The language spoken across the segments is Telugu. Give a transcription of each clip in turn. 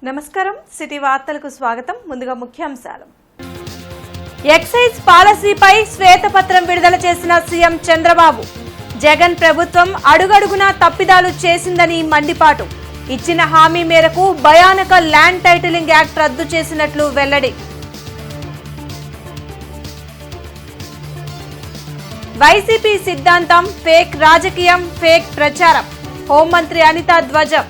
నమస్కారం సిటీ వార్తలకు స్వాగతం. ముందుగా ముఖ్యాంశాలు. ఎక్సైజ్ పాలసీపై శ్వేతపత్రం విడుదల చేసిన సీఎం చంద్రబాబు. జగన్ ప్రభుత్వం అడుగడుగునా తప్పిదాలు చేసిందని మండిపాటు. ఇచ్చిన హామీ మేరకు భయానక ల్యాండ్ టైటిలింగ్ యాక్ట్ రద్దు చేసినట్లు వెల్లడి. వైసీపీ సిద్ధాంతం ఫేక్ రాజకీయం, ఫేక్ ప్రచారం. హోంమంత్రి అనిత ధ్వజం.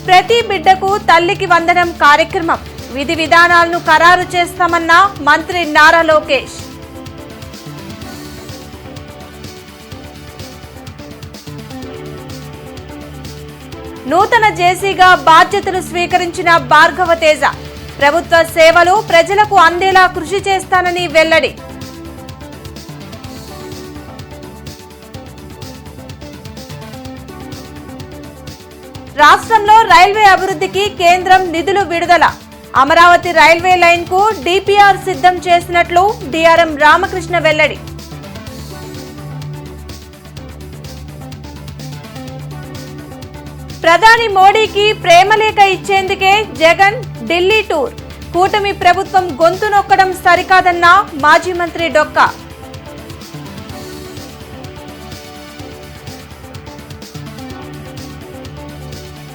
ప్రతి బిడ్డకు తల్లికి వందనం కార్యక్రమం. విధి విధానాలను ఖరారు చేస్తామన్న మంత్రి నారా లోకేష్. నూతన జేసీగా బాధ్యతలు స్వీకరించిన భార్గవ తేజ. ప్రభుత్వ సేవలు ప్రజలకు అందేలా కృషి చేస్తానని వెల్లడి. రాష్ట్రంలో రైల్వే అభివృద్ధికి కేంద్రం నిధులు విడుదల. అమరావతి రైల్వే లైన్ కు డిపిఆర్ సిద్ధం చేసినట్లు డిఆర్ఎం రామకృష్ణ వెల్లడి. ప్రధాని మోడీకి ప్రేమలేఖ ఇచ్చేందుకే జగన్ ఢిల్లీ టూర్. కూటమి ప్రభుత్వం గొంతు నొక్కడం సరికాదన్న మాజీ మంత్రి డొక్కా.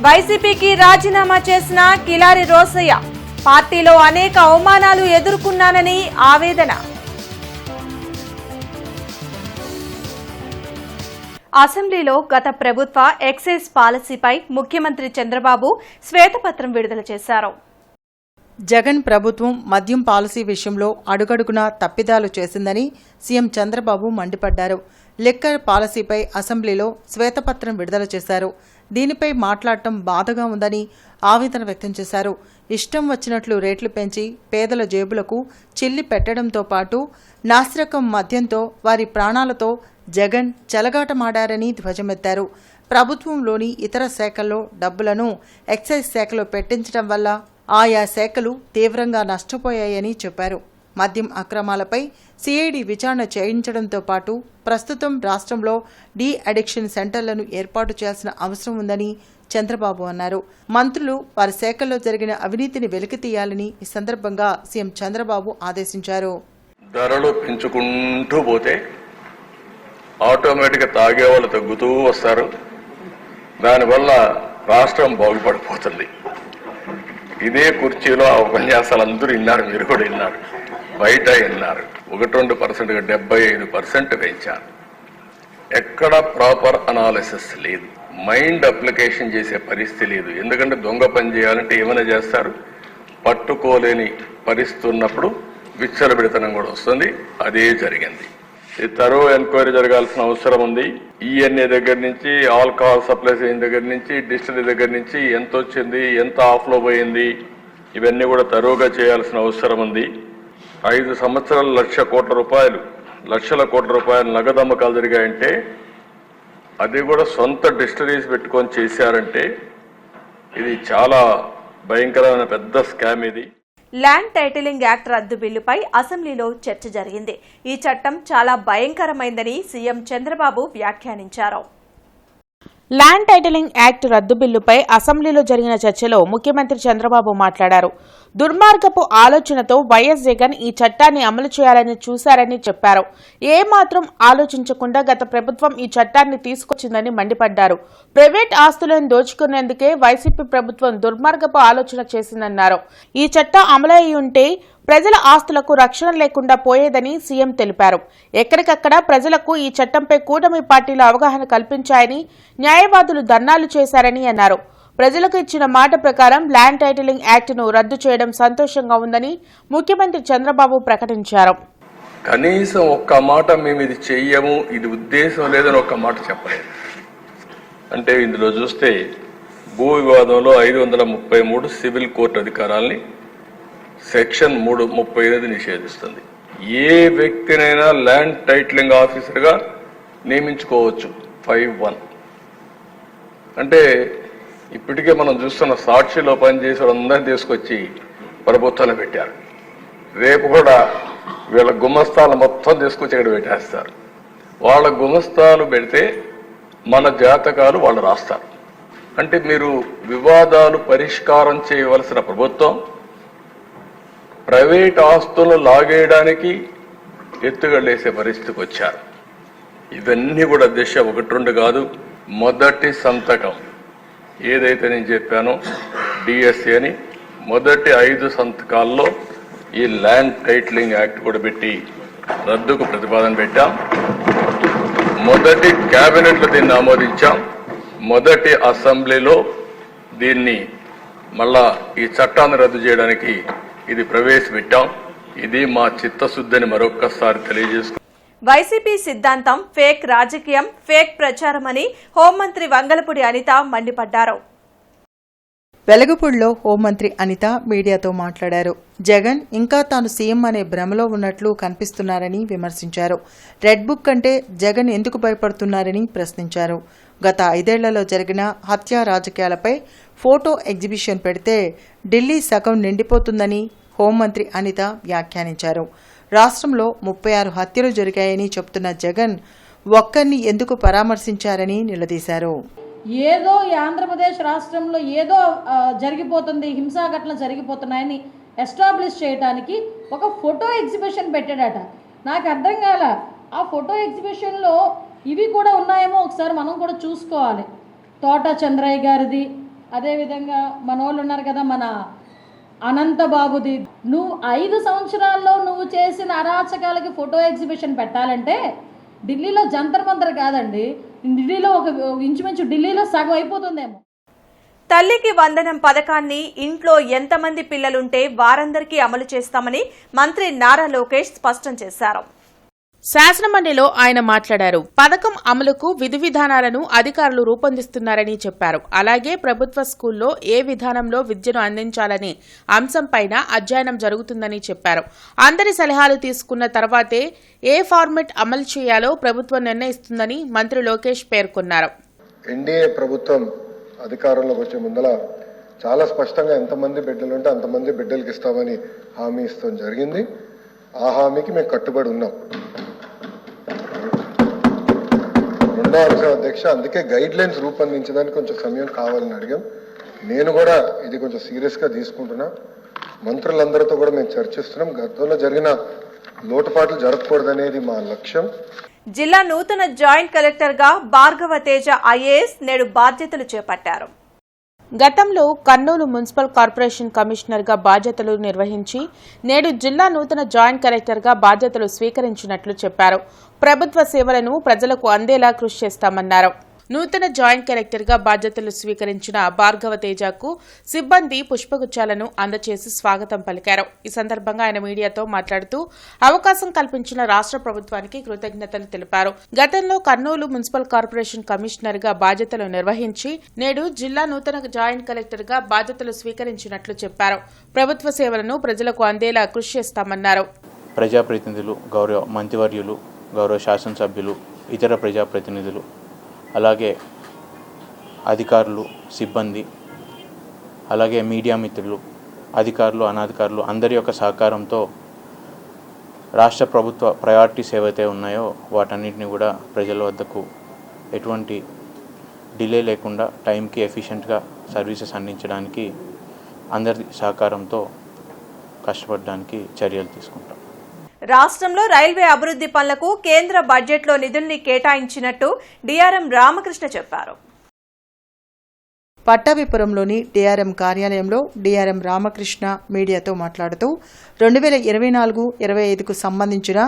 వైసీపీకి రాజీనామా చేసిన కిలారి రోసయ్య. పార్టీలో అనేక అవమానాలు ఎదుర్కొన్నానని ఆవేదన. అసెంబ్లీలో గత ప్రభుత్వ ఎక్సైజ్ పాలసీపై ముఖ్యమంత్రి చంద్రబాబు శ్వేతపత్రం విడుదల చేశారు. జగన్ ప్రభుత్వం మద్యం పాలసీ విషయంలో అడుగడుగునా తప్పిదాలు చేసిందని సీఎం చంద్రబాబు మండిపడ్డారు. లిక్కర్ పాలసీపై అసెంబ్లీలో శ్వేతపత్రం విడుదల చేశారు. దీనిపై మాట్లాడటం బాధగా ఉందని ఆవేదన వ్యక్తం చేశారు. ఇష్టం వచ్చినట్లు రేట్లు పెంచి పేదల జేబులకు చిల్లి పెట్టడంతో పాటు నాసిరకం మద్యంతో వారి ప్రాణాలతో జగన్ చెలగాటమాడారని ధ్వజమెత్తారు. ప్రభుత్వంలోని ఇతర శాఖల్లో డబ్బులను ఎక్సైజ్ శాఖలో పెట్టించడం వల్ల ఆయా శాఖలు తీవ్రంగా నష్టపోయాయని చెప్పారు. మద్యం అక్రమాలపై సిఐడి విచారణ చేయించడంతో పాటు ప్రస్తుతం రాష్ట్రంలో డీ అడిక్షన్ సెంటర్లను ఏర్పాటు చేయాల్సిన అవసరం ఉందని చంద్రబాబు అన్నారు. మంత్రులు వారి శాఖల్లో జరిగిన అవినీతిని వెలికితీయాలని ఈ సందర్భంగా సీఎం చంద్రబాబు ఆదేశించారు. ధరలు పెంచుకుంటూ పోతే ఆటోమేటిక్గా తాగే వాళ్ళు తగ్గుతూ వస్తారు. దానివల్ల రాష్ట్రం బాగుపడిపోతుంది. ఇదే కుర్చీలో ఆ ఉపన్యాసాలు అందరూ విన్నారు, మీరు కూడా విన్నారు, బయట విన్నారు. 1-2%గా 75% పెంచారు. ఎక్కడ ప్రాపర్ అనాలిసిస్ లేదు, మైండ్ అప్లికేషన్ చేసే పరిస్థితి లేదు. ఎందుకంటే దొంగ పని చేయాలంటే ఏమైనా చేస్తారు, పట్టుకోలేని పరిస్థితి ఉన్నప్పుడు విచ్చలబిడితనం కూడా వస్తుంది. అదే జరిగింది. ఈ తరో ఎంక్వైరీ జరగాల్సిన అవసరం ఉంది. ఈఎన్ఏ దగ్గర నుంచి, ఆల్కహాల్ సప్లై చేయని దగ్గర నుంచి, డిస్టిలరీ దగ్గర నుంచి ఎంత వచ్చింది, ఎంత ఆఫ్లో పోయింది, ఇవన్నీ కూడా తరోగా చేయాల్సిన అవసరం ఉంది. 5 సంవత్సరాలు లక్షల కోట్ల రూపాయలు నగదు అమ్మకాలు జరిగాయంటే, అది కూడా సొంత డిస్టిలరీస్ పెట్టుకొని చేశారంటే ఇది చాలా భయంకరమైన పెద్ద స్కామ్. ఇది ల్యాండ్ టైటిలింగ్ యాక్ట్ రద్దు బిల్లుపై అసెంబ్లీలో చర్చ జరిగింది. ఈ చట్టం చాలా భయంకరమైందని సీఎం చంద్రబాబు వ్యాఖ్యానించారు. ల్యాండ్ టైటిలింగ్ యాక్ట్ రద్దు బిల్లుపై అసెంబ్లీలో జరిగిన చర్చలో ముఖ్యమంత్రి చంద్రబాబు మాట్లాడారు. దుర్మార్గపు ఆలోచనతో వైఎస్ జగన్ ఈ చట్టాన్ని అమలు చేయాలని చూశారని చెప్పారు. ఏమాత్రం ఆలోచించకుండా గత ప్రభుత్వం ఈ చట్టాన్ని తీసుకొచ్చిందని మండిపడ్డారు. ప్రైవేట్ ఆస్తులను దోచుకునేందుకే వైసీపీ ప్రభుత్వం దుర్మార్గపు ఆలోచన చేసిందన్నారు. ఈ చట్టం అమలయ్యి ఉంటే ప్రజల ఆస్తులకు రక్షణ లేకుండా పోయేదని సీఎం తెలిపారు. ఎక్కడికక్కడ ప్రజలకు ఈ చట్టంపై కూటమి పార్టీలు అవగాహన కల్పించాయని, న్యాయవాదులు ధర్నాలు చేశారని అన్నారు. ప్రజలకు ఇచ్చిన మాట ప్రకారం ల్యాండ్ టైటిలింగ్ యాక్ట్ను రద్దు చేయడం సంతోషంగా ఉందని ముఖ్యమంత్రి చంద్రబాబు ప్రకటించారు. కనీసం ఒక్క మాట మేము ఇది చెయ్యము, ఇది ఉద్దేశం లేదని ఒక్క మాట చెప్పలేదు. అంటే ఇందులో చూస్తే భూ వివాదంలో 533 సివిల్ కోర్టు అధికారాల్ని సెక్షన్ 338 నిషేధిస్తుంది. ఏ వ్యక్తినైనా ల్యాండ్ టైటిలింగ్ ఆఫీసర్గా నియమించుకోవచ్చు. 5(1) అంటే ఇప్పటికే మనం చూస్తున్న సాక్షిలో పనిచేసే అందరినీ తీసుకొచ్చి ప్రభుత్వాలు పెట్టారు. రేపు కూడా వీళ్ళ గుమస్తాలు మొత్తం తీసుకొచ్చి ఇక్కడ పెట్టేస్తారు. వాళ్ళ గుమస్తాలు పెడితే మన జాతకాలు వాళ్ళు రాస్తారు. అంటే మీరు వివాదాలు పరిష్కారం చేయవలసిన ప్రభుత్వం ప్రైవేట్ ఆస్తులను లాగేయడానికి ఎత్తుగడేసే పరిస్థితికి వచ్చారు. ఇవన్నీ కూడా దిశ 1-2 కాదు. మొదటి సంతకం ఏదైతే నేను చెప్పానో డిఎస్సి అని, మొదటి 5 సంతకాల్లో ఈ ల్యాండ్ టైటిలింగ్ యాక్ట్ కూడా పెట్టి రద్దుకు ప్రతిపాదన పెట్టాం. మొదటి కేబినెట్లో దీన్ని ఆమోదించాం. మొదటి అసెంబ్లీలో దీన్ని మళ్ళా ఈ చట్టాన్ని రద్దు చేయడానికి ఇది ప్రవేశపెట్టాం. ఇది మా చిత్తశుద్ధిని మరొక్కసారి తెలియజేసుకుంటాం. వైసీపీ సిద్ధాంతం ఫేక్ రాజకీయం, ఫేక్ ప్రచారమని హోంమంత్రి వంగలపూడి అనిత మండిపడ్డారు. వెలగపూడిలో హోంమంత్రి అనిత మీడియాతో మాట్లాడారు. జగన్ ఇంకా తాను సీఎం అనే భ్రమలో ఉన్నట్లు కనిపిస్తున్నారని విమర్శించారు. రెడ్ బుక్ అంటే జగన్ ఎందుకు భయపడుతున్నారని ప్రశ్నించారు. గత 5 ఏళ్లలో జరిగిన హత్యా రాజకీయాలపై ఫోటో ఎగ్జిబిషన్ పెడితే ఢిల్లీ సగం నిండిపోతుందని హోంమంత్రి అనిత వ్యాఖ్యానించారు. రాష్ట్రంలో 36 హత్యలు జరిగాయని చెబుతున్న జగన్ ఒక్కరిని ఎందుకు పరామర్శించారని నిలదీశారు. ఏదో ఈ ఆంధ్రప్రదేశ్ రాష్ట్రంలో ఏదో జరిగిపోతుంది, హింసాఘటనలు జరిగిపోతున్నాయని ఎస్టాబ్లిష్ చేయడానికి ఒక ఫోటో ఎగ్జిబిషన్ పెట్టాడట. నాకు అర్థం కాల. ఆ ఫోటో ఎగ్జిబిషన్లో ఇవి కూడా ఉన్నాయేమో ఒకసారి మనం కూడా చూసుకోవాలి. తోట చంద్రయ్య గారిది, అదేవిధంగా మన వాళ్ళు ఉన్నారు కదా, మన అనంతబాబుది. నువ్వు 5 సంవత్సరాల్లో నువ్వు చేసిన అరాచకాలకి ఫోటో ఎగ్జిబిషన్ పెట్టాలంటే ఢిల్లీలో జంతర్ మంతర్ కాదండి, ఢిల్లీలో ఒక ఇంచుమించు ఢిల్లీలో సగం అయిపోతుందేమో. తల్లికి వందనం పథకాన్ని ఇంట్లో ఎంతమంది పిల్లలుంటే వారందరికీ అమలు చేస్తామని మంత్రి నారా లోకేష్ స్పష్టం చేశారు. శాసనమండలిలో ఆయన మాట్లాడారు. పథకం అమలుకు విధి విధానాలను అధికారులు రూపొందిస్తున్నారని చెప్పారు. అలాగే ప్రభుత్వ స్కూల్లో ఏ విధానంలో విద్యను అందించాలనే అంశంపైన అధ్యయనం జరుగుతుందని చెప్పారు. అందరి సలహాలు తీసుకున్న తర్వాతే ఏ ఫార్మెట్ అమలు చేయాలో ప్రభుత్వం నిర్ణయిస్తుందని మంత్రి లోకేష్ పేర్కొన్నారు. ఎన్డీఏ ప్రభుత్వం అధికారంలోకి వచ్చే ముందల చాలా స్పష్టంగా ఎంతమంది బిడ్డలు ఉంటే అంతమంది బిడ్డలకి ఇస్తామని హామీ ఇస్తాం జరిగింది. ఆ హామీకి మేము కట్టుబడి ఉన్నాం. రెండో అంశం అధ్యక్ష, అందుకే గైడ్ లైన్స్ రూపొందించడానికి కొంచెం సమయం కావాలని అడిగాం. నేను కూడా ఇది కొంచెం సీరియస్గా తీసుకుంటున్నా. మంత్రులందరితో కూడా మేము చర్చిస్తున్నాం. గతంలో జరిగిన లోటుపాట్లు జరగకూడదనేది మా లక్ష్యం. జిల్లా నూతన జాయింట్ కలెక్టర్ గా భార్గవ తేజ ఐఏఎస్ నేడు బాధ్యతలు చేపట్టారు. గతంలో కర్నూలు మున్సిపల్ కార్పొరేషన్ కమిషనర్ గా బాధ్యతలు నిర్వహించి నేడు జిల్లా నూతన జాయింట్ కలెక్టర్ గా బాధ్యతలు స్వీకరించినట్లు చెప్పారు. ప్రభుత్వ సేవలను ప్రజలకు అందేలా కృషి చేస్తామన్నారు. నూతన జాయింట్ కలెక్టర్ గా బాధ్యతలు స్వీకరించిన భార్గవ తేజకు సిబ్బంది పుష్పగుచ్చాలను అందజేసి స్వాగతం పలికారు. ఈ సందర్భంగా ఆయన మీడియాతో మాట్లాడుతూ అవకాశం కల్పించిన రాష్ట్ర ప్రభుత్వానికి కృతజ్ఞతలు తెలిపారు. గతంలో కర్నూలు మున్సిపల్ కార్పొరేషన్ కమిషనర్ గా బాధ్యతలు నిర్వహించి నేడు జిల్లా నూతన జాయింట్ కలెక్టర్ గా బాధ్యతలు స్వీకరించినట్లు చెప్పారు. ప్రభుత్వ సేవలను ప్రజలకు అందేలా కృషి చేస్తామన్నారు. ప్రజాప్రతినిధులు, గౌరవ మంత్రివర్యులు, గౌరవ శాసనసభ్యులు, ఇతర ప్రజాప్రతినిధులు, అలాగే అధికారులు, సిబ్బంది, అలాగే మీడియా మిత్రులు, అధికారులు, అనధికారులు అందరి యొక్క సహకారంతో రాష్ట్ర ప్రభుత్వ ప్రయారిటీస్ ఏవైతే ఉన్నాయో వాటన్నిటిని కూడా ప్రజల వద్దకు ఎటువంటి డిలే లేకుండా టైంకి ఎఫిషియెంట్గా సర్వీసెస్ అందించడానికి అందరి సహకారంతో కష్టపడడానికి చర్యలు తీసుకుంటాం. రాష్ట్రంలో రైల్వే అభివృద్ధి పనులకు కేంద్ర బడ్జెట్లో నిధుల్ని కేటాయించినట్టు డీఆర్ఎం రామకృష్ణ చెప్పారు. పట్టాభిపురంలోని డీఆర్ఎం కార్యాలయంలో డీఆర్ఎం రామకృష్ణ మీడియాతో మాట్లాడుతూ 2024-25కు సంబంధించిన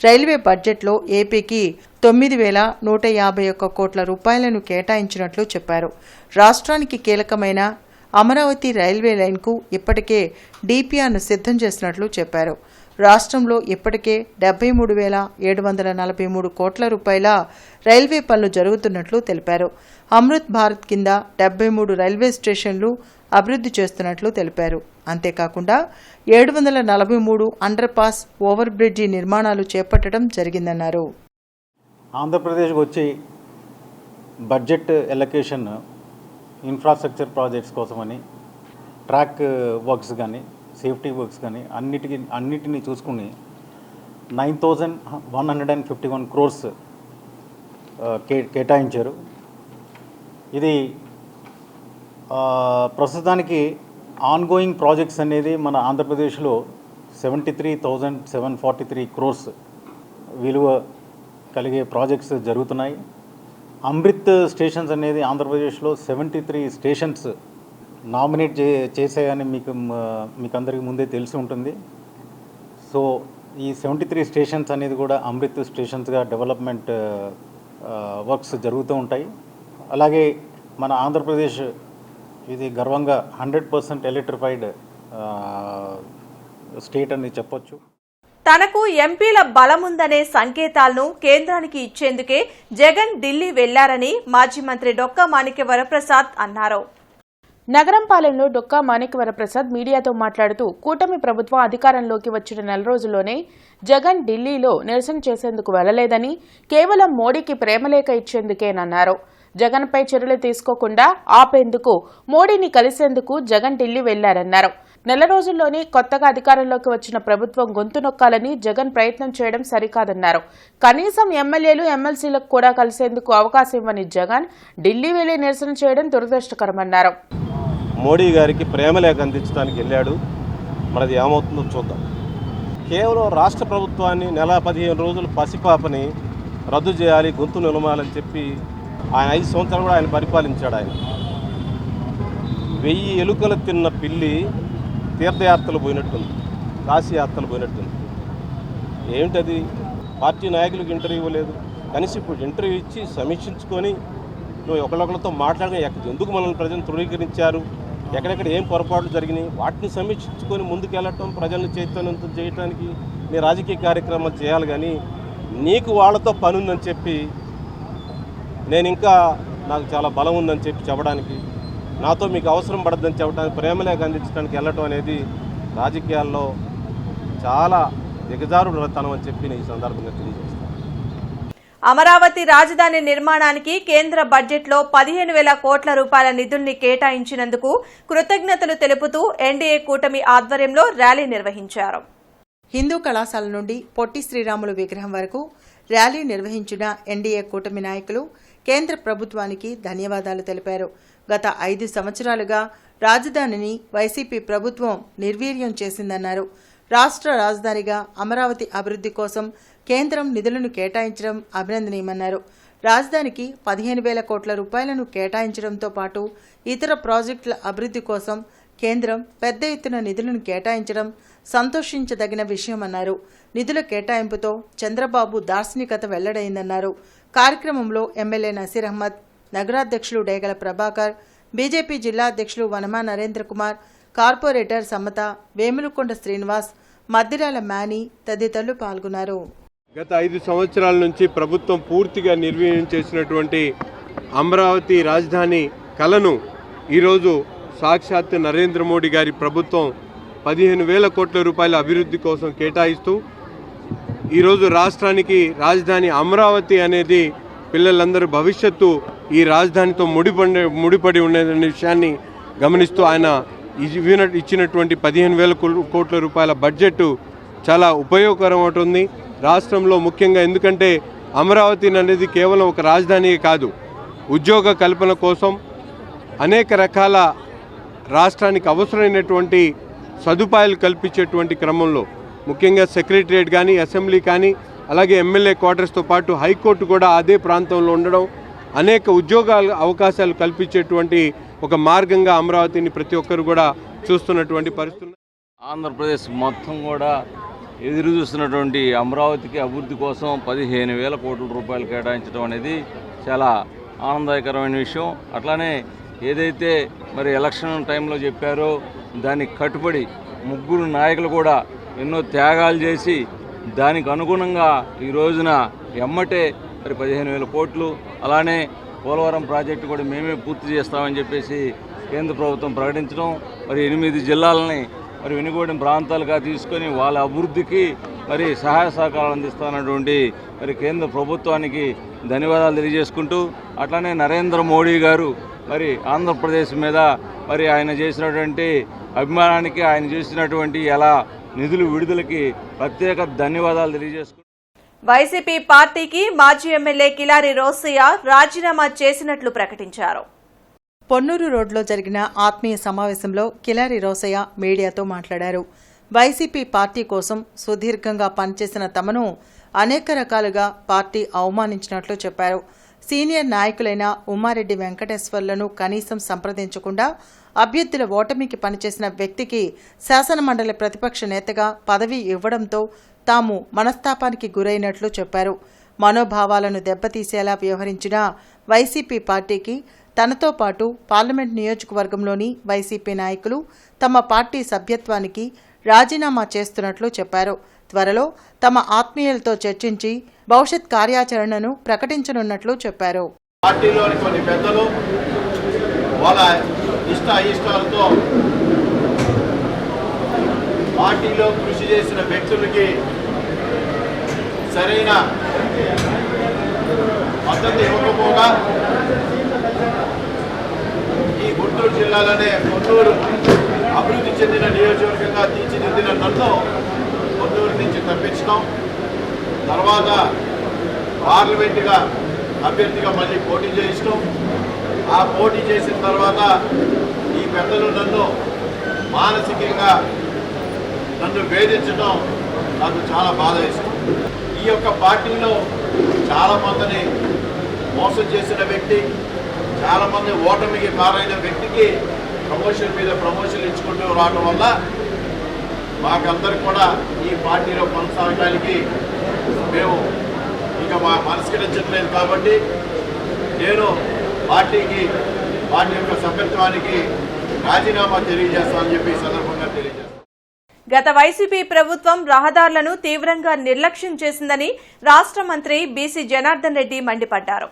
రైల్వే బడ్జెట్లో ఏపీకి 9,151 కోట్ల రూపాయలను కేటాయించినట్లు చెప్పారు. రాష్ట్రానికి కీలకమైన అమరావతి రైల్వే లైన్కు ఇప్పటికే డీపీఆర్ను సిద్ధం చేసినట్లు చెప్పారు. రాష్ట్రంలో ఇప్పటికే 73,743 కోట్ల రూపాయల రైల్వే పనులు జరుగుతున్నట్లు తెలిపారు. అమృత్ భారత్ కింద 73 రైల్వే స్టేషన్లు అభివృద్ధి చేస్తున్నట్లు తెలిపారు. అంతేకాకుండా 743 అండర్ పాస్, ఓవర్ బ్రిడ్జి నిర్మాణాలు చేపట్టడం జరిగిందన్నారు. ఆంధ్రప్రదేశ్కి వచ్చి బడ్జెట్ ఎలొకేషన్ ఇన్ఫ్రాస్ట్రక్చర్ ప్రాజెక్ట్స్ కోసమని ట్రాక్ వర్క్స్ కానీ సేఫ్టీ వర్క్స్ కానీ అన్నిటిని చూసుకుని 9,151 crores కేటాయించారు. ఇది ప్రస్తుతానికి ఆన్గోయింగ్ ప్రాజెక్ట్స్ అనేది మన ఆంధ్రప్రదేశ్లో 73,743 crores విలువ కలిగే ప్రాజెక్ట్స్ జరుగుతున్నాయి. అమృత్ స్టేషన్స్ అనేది ఆంధ్రప్రదేశ్లో 73 స్టేషన్స్ నామినేట్ చేసాయని మీకు అందరికీ ముందే తెలిసి ఉంటుంది. సో ఈ 73 స్టేషన్స్ అనేది కూడా అమృత్ స్టేషన్స్గా డెవలప్మెంట్ వర్క్స్ జరుగుతూ ఉంటాయి. అలాగే మన ఆంధ్రప్రదేశ్ ఇది గర్వంగా 100% ఎలక్ట్రిఫైడ్ స్టేట్ అని చెప్పొచ్చు. తనకు ఎంపీల బలముందనే సంకేతాలను కేంద్రానికి ఇచ్చేందుకే జగన్ ఢిల్లీ వెళ్లారని మాజీ మంత్రి డొక్కా మాణిక్య వరప్రసాద్ అన్నారు. నగరంపాలెంలో డొక్కా మాణిక్య వరప్రసాద్ మీడియాతో మాట్లాడుతూ కూటమి ప్రభుత్వం అధికారంలోకి వచ్చిన నెల రోజుల్లోనే జగన్ ఢిల్లీలో నిరసన చేసేందుకు వెళ్లలేదని, కేవలం మోడీకి ప్రేమలేఖ ఇచ్చేందుకేనన్నారు. జగన్పై చర్యలు తీసుకోకుండా ఆపేందుకు మోడీని కలిసేందుకు జగన్ ఢిల్లీ వెళ్లారన్నారు. నెల రోజుల్లోనే కొత్తగా అధికారంలోకి వచ్చిన ప్రభుత్వం గొంతు నొక్కాలని జగన్ ప్రయత్నం చేయడం సరికాదన్నారు. కనీసం ఎమ్మెల్యేలు ఎమ్మెల్సీలకు కూడా కలిసేందుకు అవకాశం ఇవ్వని జగన్ ఢిల్లీ వెళ్లి నిరసన చేయడం దురదృష్టకరమన్నారు. మోడీ గారికి ప్రేమలేఖ అందించడానికి వెళ్ళాడు. మనది ఏమవుతుందో చూద్దాం. కేవలం రాష్ట్ర ప్రభుత్వాన్ని నెల 15 రోజులు పసిపాపని రద్దు చేయాలి, గొంతు నిలమాలని చెప్పి ఆయన 5 సంవత్సరాలు కూడా ఆయన పరిపాలించాడు. ఆయన 1000 ఎలుకలు తిన్న పిల్లి తీర్థయాత్రలు పోయినట్టుంది, కాశీయాత్రలు పోయినట్టుంది. ఏమిటది? పార్టీ నాయకులకు ఇంటర్వ్యూ ఇవ్వలేదు. కనీసం ఇప్పుడు ఇంటర్వ్యూ ఇచ్చి సమీక్షించుకొని నువ్వు ఒకళ్ళొకరితో మాట్లాడిన ఎందుకు మనల్ని ప్రజలను ధృవీకరించారు, ఎక్కడెక్కడ ఏం పొరపాట్లు జరిగినాయి, వాటిని సమీక్షించుకొని ముందుకెళ్ళటం, ప్రజలను చైతన్యవంతం చేయడానికి నీ రాజకీయ కార్యక్రమాలు చేయాలి. కానీ నీకు వాళ్ళతో పని ఉందని చెప్పి, నేను ఇంకా నాకు చాలా బలం ఉందని చెప్పడానికి, నాతో మీకు అవసరం పడద్దని చెప్పడానికి, ప్రేమలేఖ అందించడానికి వెళ్ళటం అనేది రాజకీయాల్లో చాలా దిగజారుడుతనం అని చెప్పి నేను ఈ సందర్భంగా తెలియజేస్తాను. అమరావతి రాజధాని నిర్మాణానికి కేంద్ర బడ్జెట్లో 15,000 కోట్ల రూపాయల నిధుల్ని కేటాయించినందుకు కృతజ్ఞతలు తెలుపుతూ ఎన్డీఏ కూటమి ఆధ్వర్యంలో ర్యాలీ నిర్వహించారు. హిందూ కళాశాల నుండి పొట్టి శ్రీరాములు విగ్రహం వరకు ర్యాలీ నిర్వహించిన ఎన్డీఏ కూటమి నాయకులు కేంద్ర ప్రభుత్వానికి ధన్యవాదాలు తెలిపారు. గత 5 సంవత్సరాలుగా రాజధానిని వైసీపీ ప్రభుత్వం నిర్వీర్యం చేసిందన్నారు. రాష్ట్ర రాజధానిగా అమరావతి అభివృద్ధి కోసం కేంద్రం నిధులను కేటాయించడం అభినందనీయమన్నారు. రాజధానికి 15,000 కోట్ల రూపాయలను కేటాయించడంతో పాటు ఇతర ప్రాజెక్టుల అభివృద్ధి కోసం కేంద్రం పెద్ద ఎత్తున నిధులను కేటాయించడం సంతోషించదగిన విషయమన్నారు. నిధుల కేటాయింపుతో చంద్రబాబు దార్శనికత వెల్లడైందన్నారు. కార్యక్రమంలో ఎమ్మెల్యే నసీర్ అహ్మద్, నగరాధ్యక్షులు డేగల ప్రభాకర్, బీజేపీ జిల్లా అధ్యక్షులు వనమా నరేంద్ర కుమార్, కార్పొరేటర్ సమత, వేములకొండ శ్రీనివాస్, మద్దిరాల మేనీ తదితరులు పాల్గొన్నారు. గత 5 సంవత్సరాల నుంచి ప్రభుత్వం పూర్తిగా నిర్వీర్యం చేసినటువంటి అమరావతి రాజధాని కలను ఈరోజు సాక్షాత్ నరేంద్ర మోడీ గారి ప్రభుత్వం 15,000 కోట్ల రూపాయల అభివృద్ధి కోసం కేటాయిస్తూ ఈరోజు రాష్ట్రానికి రాజధాని అమరావతి అనేది పిల్లలందరూ భవిష్యత్తు ఈ రాజధానితో ముడిపడి ఉండేదనే విషయాన్ని గమనిస్తూ ఆయన ఇచ్చినటువంటి 15,000 కోట్ల రూపాయల బడ్జెట్ చాలా ఉపయోగకరం అవుతుంది రాష్ట్రంలో. ముఖ్యంగా ఎందుకంటే అమరావతి అనేది కేవలం ఒక రాజధానియే కాదు, ఉద్యోగ కల్పన కోసం అనేక రకాల రాష్ట్రానికి అవసరమైనటువంటి సదుపాయాలు కల్పించేటువంటి క్రమంలో ముఖ్యంగా సెక్రటరియట్ కానీ, అసెంబ్లీ కానీ, అలాగే ఎమ్మెల్యే క్వార్టర్స్తో పాటు హైకోర్టు కూడా అదే ప్రాంతంలో ఉండడం, అనేక ఉద్యోగాల అవకాశాలు కల్పించేటువంటి ఒక మార్గంగా అమరావతిని ప్రతి ఒక్కరు కూడా చూస్తున్నటువంటి పరిస్థితులు. ఆంధ్రప్రదేశ్ మొత్తం కూడా ఎదురు చూస్తున్నటువంటి అమరావతికి అభివృద్ధి కోసం 15,000 కోట్ల రూపాయలు కేటాయించడం అనేది చాలా ఆనందకరమైన విషయం. అట్లానే ఏదైతే మరి ఎలక్షన్ టైంలో చెప్పారో దానికి కట్టుబడి ముగ్గురు నాయకులు కూడా ఎన్నో త్యాగాలు చేసి దానికి అనుగుణంగా ఈ రోజున ఎమ్మటే మరి 15,000 కోట్లు, అలానే పోలవరం ప్రాజెక్టు కూడా మేమే పూర్తి చేస్తామని చెప్పేసి కేంద్ర ప్రభుత్వం ప్రకటించడం, మరి 8 జిల్లాలని మరి వెనుకబడిన ప్రాంతాలుగా తీసుకొని వాళ్ళ అభివృద్ధికి మరి సహాయ సహకారాలు అందిస్తున్నటువంటి మరి కేంద్ర ప్రభుత్వానికి ధన్యవాదాలు తెలియజేసుకుంటూ, అట్లానే నరేంద్ర మోడీ గారు మరి ఆంధ్రప్రదేశ్ మీద మరి ఆయన చేసినటువంటి అభిమానానికి, ఆయన చేసినటువంటి ఎలా నిధులు విడుదలకి ప్రత్యేక ధన్యవాదాలు తెలియజేసుకుంటున్నాను. వైసీపీ పార్టీకి మాజీ ఎమ్మెల్యే కిలారి రోసయ్య రాజీనామా చేసినట్లు ప్రకటించారు. పొన్నూరు రోడ్లో జరిగిన ఆత్మీయ సమావేశంలో కిలారి రోసయ్య మీడియాతో మాట్లాడారు. వైసీపీ పార్టీ కోసం సుదీర్ఘంగా పనిచేసిన తమను అనేక రకాలుగా పార్టీ అవమానించినట్లు చెప్పారు. సీనియర్ నాయకులైన ఉమ్మారెడ్డి వెంకటేశ్వర్లను కనీసం సంప్రదించకుండా అభ్యర్థుల ఓటమికి పనిచేసిన వ్యక్తికి శాసనమండలి ప్రతిపక్ష నేతగా పదవి ఇవ్వడంతో తాము మనస్తాపానికి గురైనట్లు చెప్పారు. మనోభావాలను దెబ్బతీసేలా వ్యవహరించిన వైసీపీ పార్టీకి తనతో పాటు పార్లమెంట్ నియోజకవర్గంలోని వైసీపీ నాయకులు తమ పార్టీ సభ్యత్వానికి రాజీనామా చేస్తున్నట్లు చెప్పారు. త్వరలో తమ ఆత్మీయులతో చర్చించి భవిష్యత్ కార్యాచరణను ప్రకటించనున్నట్లు చెప్పారు. పార్టీలోని కొన్ని పెద్దలు వాళ్ళ ఇష్టాలతో పార్టీలో కృషి చేసిన వ్యక్తులకి సరైన మద్దతు ఇవ్వకపోగా ఈ గుంటూరు జిల్లాలోనే పొన్నూరు అభివృద్ధి చెందిన నియోజకవర్గంగా తీర్చిదిద్దిన నన్ను పొన్నూరు నుంచి తప్పించడం, తర్వాత పార్లమెంటుగా అభ్యర్థిగా మళ్ళీ పోటీ చేయించడం, ఆ పోటీ చేసిన తర్వాత ఈ పెద్దలు నన్ను మానసికంగా నన్ను వేధించడం నాకు చాలా బాధ వేస్తుంది. ఈ యొక్క పార్టీలో చాలామందిని మోసం చేసిన వ్యక్తి, చాలామంది ఓటమికి కారైన వ్యక్తికి ప్రమోషన్ మీద ప్రమోషన్ ఇచ్చుకుంటూ రావడం వల్ల మాకందరికి కూడా ఈ పార్టీలో కొనసాగడానికి మేము ఇక మనస్కరించట్లేదు. కాబట్టి నేను పార్టీ యొక్క సభ్యత్వానికి రాజీనామా తెలియజేస్తానని చెప్పి ఈ సందర్భంగా తెలియజేస్తాను. గత వైసీపీ ప్రభుత్వం రహదారులను తీవ్రంగా నిర్లక్ష్యం చేసిందని రాష్ట్ర మంత్రి బీసీ జనార్దన్ రెడ్డి మండిపడ్డారు.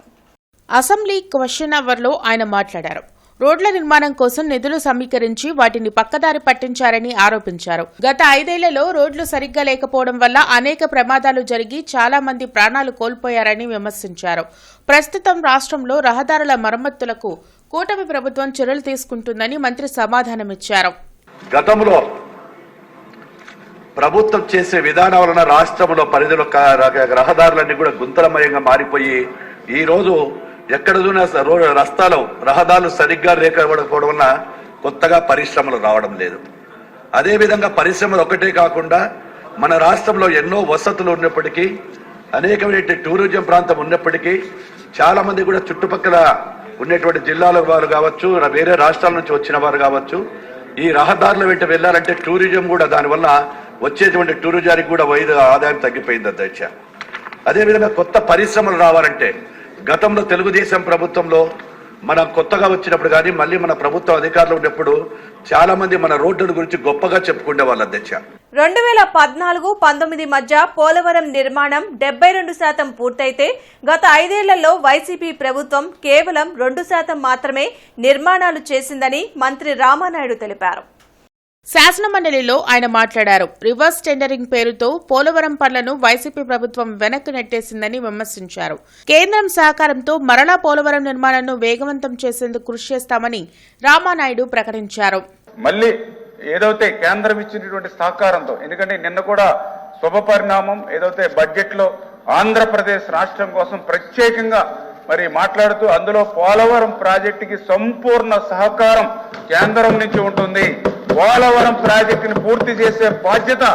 అసెంబ్లీ క్వశ్చన్ అవర్లో ఆయన మాట్లాడారు. రోడ్ల నిర్మాణం కోసం నిధులు సమీకరించి వాటిని పక్కదారి పట్టించారని ఆరోపించారు. గత 5 ఏళ్లలో రోడ్లు సరిగ్గా లేకపోవడం వల్ల అనేక ప్రమాదాలు జరిగి చాలా మంది ప్రాణాలు కోల్పోయారని విమర్శించారు. ప్రస్తుతం రాష్ట్రంలో రహదారుల మరమ్మతులకు కూటమి ప్రభుత్వం చర్యలు తీసుకుంటుందని మంత్రి సమాధానమిచ్చారు. గతంలో ప్రభుత్వం చేసే విధానం వలన రాష్ట్రంలో పరిధిలో రహదారులన్నీ కూడా గుంతలమయంగా మారిపోయి ఈ రోజు ఎక్కడ చూసినా రహదారులు సరిగ్గా లేకపోవడం వల్ల కొత్తగా పరిశ్రమలు రావడం లేదు. అదేవిధంగా పరిశ్రమలు ఒకటే కాకుండా మన రాష్ట్రంలో ఎన్నో వసతులు ఉన్నప్పటికీ, అనేకమైన టూరిజం ప్రాంతం ఉన్నప్పటికీ చాలా మంది కూడా చుట్టుపక్కల ఉన్నటువంటి జిల్లాల వారు కావచ్చు, వేరే రాష్ట్రాల నుంచి వచ్చిన వారు కావచ్చు, ఈ రహదారుల వెంట వెళ్ళాలంటే టూరిజం కూడా దానివల్ల వచ్చేటువంటి టూరిజానికి కూడా ఆదాయం తగ్గిపోయింది అధ్యక్ష. అదేవిధంగా కొత్త పరిశ్రమలు రావాలంటే గతంలో తెలుగుదేశం ప్రభుత్వంలో మనం కొత్తగా వచ్చినప్పుడు కానీ మళ్ళీ మన ప్రభుత్వం అధికారులు ఉన్నప్పుడు చాలా మంది మన రోడ్ల గురించి గొప్పగా చెప్పుకునే వాళ్ళు అధ్యక్ష. 2014-19 మధ్య పోలవరం నిర్మాణం 72% పూర్తయితే గత 5 ఏళ్లలో వైసీపీ ప్రభుత్వం కేవలం 2% మాత్రమే నిర్మాణాలు చేసిందని మంత్రి రామానాయుడు తెలిపారు. శాసనమండలిలో ఆయన మాట్లాడారు. రివర్స్ టెండరింగ్ పేరుతో పోలవరం పనులను వైసీపీ ప్రభుత్వం వెనక్కి నెట్టేసిందని విమర్శించారు. కేంద్రం సహకారంతో మరలా పోలవరం నిర్మాణాలను వేగవంతం చేసేందుకు కృషి చేస్తామని రామానాయుడు ప్రకటించారు. మళ్ళీ ఏదైతే కేంద్రం ఇచ్చినటువంటి సహకారంతో, ఎందుకంటే నిన్న కూడా శుభ పరిణామం ఏదైతే బడ్జెట్ లో ఆంధ్రప్రదేశ్ రాష్ట్రం కోసం ప్రత్యేకంగా మరి మాట్లాడుతూ అందులో పోలవరం ప్రాజెక్టుకి సంపూర్ణ సహకారం కేంద్రం నుంచి ఉంటుంది. పోలవరం ప్రాజెక్టుని పూర్తి చేసే బాధ్యత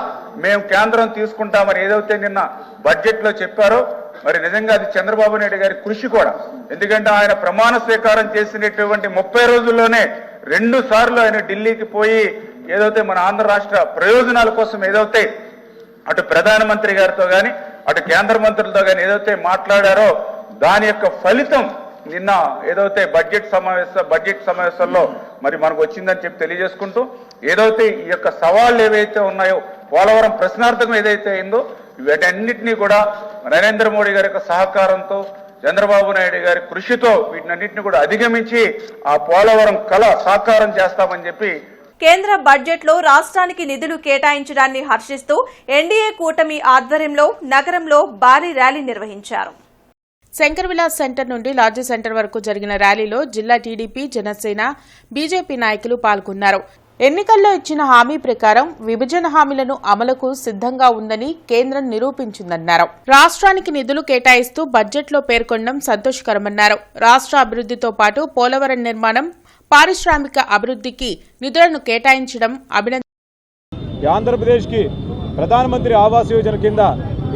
మేము కేంద్రం తీసుకుంటామని ఏదైతే నిన్న బడ్జెట్ లో చెప్పారో, మరి నిజంగా అది చంద్రబాబు నాయుడు గారి కృషి కూడా. ఎందుకంటే ఆయన ప్రమాణ స్వీకారం చేసినటువంటి 30 రోజుల్లోనే 2 సార్లు ఆయన ఢిల్లీకి పోయి ఏదైతే మన ఆంధ్ర రాష్ట్ర ప్రయోజనాల కోసం ఏదైతే అటు ప్రధానమంత్రి గారితో కానీ అటు కేంద్ర మంత్రులతో కానీ ఏదైతే మాట్లాడారో దాని యొక్క ఫలితం నిన్న ఏదైతే బడ్జెట్ సమావేశాల్లో మరి మనకు వచ్చిందని చెప్పి తెలియజేసుకుంటూ, ఏదైతే ఈ యొక్క సవాళ్లు ఏవైతే ఉన్నాయో పోలవరం ప్రశ్నార్థకం ఏదైతే అయిందో వీటన్నిటినీ కూడా నరేంద్ర మోడీ గారి యొక్క సహకారంతో, చంద్రబాబు నాయుడు గారి కృషితో వీటినన్నింటినీ కూడా అధిగమించి ఆ పోలవరం కళ సాకారం చేస్తామని చెప్పి. కేంద్ర బడ్జెట్లో రాష్ట్రానికి నిధులు కేటాయించడాన్ని హర్షిస్తూ ఎన్డీఏ కూటమి ఆధ్వర్యంలో నగరంలో భారీ ర్యాలీ నిర్వహించారు. శంకర్ విలాస్ సెంటర్ నుండి లాడ్జీ సెంటర్ వరకు జరిగిన ర్యాలీలో జిల్లా టీడీపీ, జనసేన, బీజేపీ నాయకులు పాల్గొన్నారు. ఎన్నికల్లో ఇచ్చిన హామీ ప్రకారం విభజన హామీలను అమలుకు సిద్ధంగా ఉందని కేంద్రం నిరూపించిందన్నారు. రాష్ట్రానికి నిధులు కేటాయిస్తూ బడ్జెట్లో పేర్కొనడం సంతోషకరమన్నారు. రాష్ట్ర అభివృద్ధితో పాటు పోలవరం నిర్మాణం, పారిశ్రామిక అభివృద్ధికి నిధులను కేటాయించడం అభినందన. ఆంధ్రప్రదేశ్కి ప్రధానమంత్రి ఆవాస్ యోజన కింద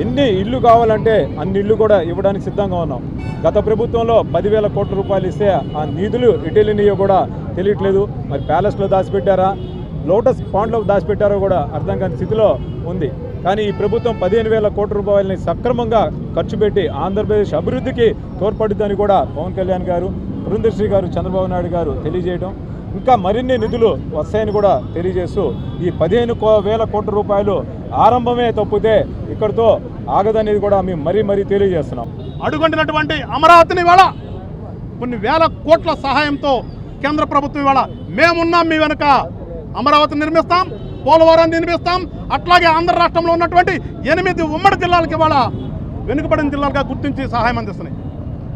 ఎన్ని ఇల్లు కావాలంటే అన్ని ఇల్లు కూడా ఇవ్వడానికి సిద్ధంగా ఉన్నాం. గత ప్రభుత్వంలో 10,000 కోట్ల రూపాయలు ఇస్తే ఆ నిధులు ఇటెలినియో కూడా తెలియట్లేదు. మరి ప్యాలెస్లో దాచిపెట్టారా, లోటస్ పాండ్లో దాచిపెట్టారో కూడా అర్థం కాని స్థితిలో ఉంది. కానీ ఈ ప్రభుత్వం 15,000 కోట్ల రూపాయలని సక్రమంగా ఖర్చు పెట్టి ఆంధ్రప్రదేశ్ అభివృద్ధికి తోడ్పడుతుందని కూడా పవన్ కళ్యాణ్ గారు, పురంధేశ్వరి గారు, చంద్రబాబు నాయుడు గారు తెలియజేయడం, ఇంకా మరిన్ని నిధులు వస్తాయని కూడా తెలియజేస్తూ ఈ 15,000 కోట్ల రూపాయలు ఆరంభమే తప్పితే ఇక్కడితో ఆగదనేది కూడా మేము మరీ తెలియజేస్తున్నాం. అడుగంటినటువంటి అమరావతిని ఇవాళ కొన్ని వేల కోట్ల సహాయంతో కేంద్ర ప్రభుత్వం ఇవాళ మేమున్నాం మీ వెనుక, అమరావతిని నిర్మిస్తాం, పోలవరాన్ని నిర్మిస్తాం, అట్లాగే ఆంధ్ర రాష్ట్రంలో ఉన్నటువంటి 8 ఉమ్మడి జిల్లాలకు ఇవాళ వెనుకబడిన జిల్లాలుగా గుర్తించి సహాయం అందిస్తున్నాయి.